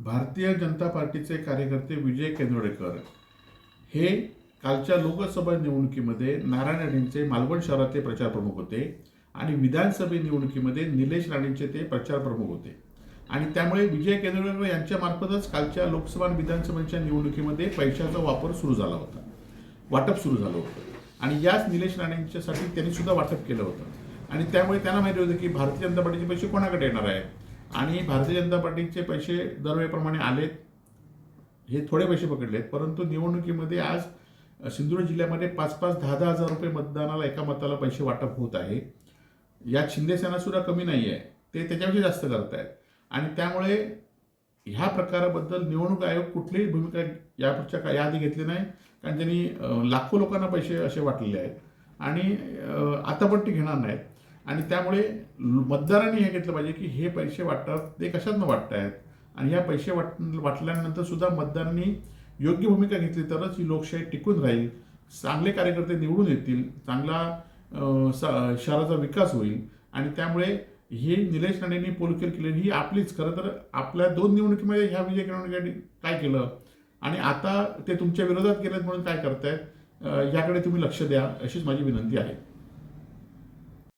भारतीय जनता पार्टीचे कार्यकर्ते विजय केंद्रेकर हे कालच्या लोकसभा निवडणुकीमध्ये नारायण राणेंचे मालवण शहरातले प्रचार प्रमुख होते आणि विधानसभा निवडणुकीमध्ये निलेश राणेंचे ते प्रचार प्रमुख होते. आणि त्यामुळे विजय केंद्रेकर यांच्या मार्फतच कालच्या लोकसभा आणि विधानसभेच्या निवडणुकीमध्ये पैशाचा वापर सुरू झाला होता, वाटप सुरू झालं होतं. आणि याच निलेश राणेंच्यासाठी त्यांनी सुद्धा वाटप केलं होतं. आणि त्यामुळे त्यांना माहिती होतं की भारतीय जनता पार्टीचे पैसे कोणाकडे येणार आहेत. आणि भारतीय जनता पार्टीचे पैसे दरवेळेप्रमाणे आलेत, हे थोडे पैसे पकडलेत. परंतु निवडणुकीमध्ये आज सिंधुदुर्ग जिल्ह्यामध्ये 5-5, 10-10 हजार रुपये मतदानाला एका मताला पैसे वाटप होत आहे. यात शिंदे सेना सुद्धा कमी नाही आहे, ते त्याच्यापेक्षा जास्त करत आहेत. आणि त्यामुळे ह्या प्रकाराबद्दल निवडणूक आयोग कुठलीही भूमिका यापुढच्या याआधी घेतली नाही, कारण त्यांनी लाखो लोकांना पैसे असे वाटलेले आहेत आणि आता पण ते घेणार नाहीत. आणि त्यामुळे मतदारांनी हे घेतलं पाहिजे की हे पैसे वाटतात ते कशातनं वाटतायत आणि ह्या पैसे वाटल्यानंतर सुद्धा मतदारांनी योग्य भूमिका घेतली तरच ही लोकशाही टिकून राहील, चांगले कार्यकर्ते निवडून येतील, चांगला शहराचा विकास होईल. आणि त्यामुळे ही निलेश राणेंनी पोलखेल केलेली ही आपलीच, खरं तर आपल्या 2 निवडणुकीमध्ये ह्या विजय केंद्रेकरांनी काय केलं आणि आता ते तुमच्या विरोधात गेलेत म्हणून काय करतायत, याकडे तुम्ही लक्ष द्या, अशीच माझी विनंती आहे.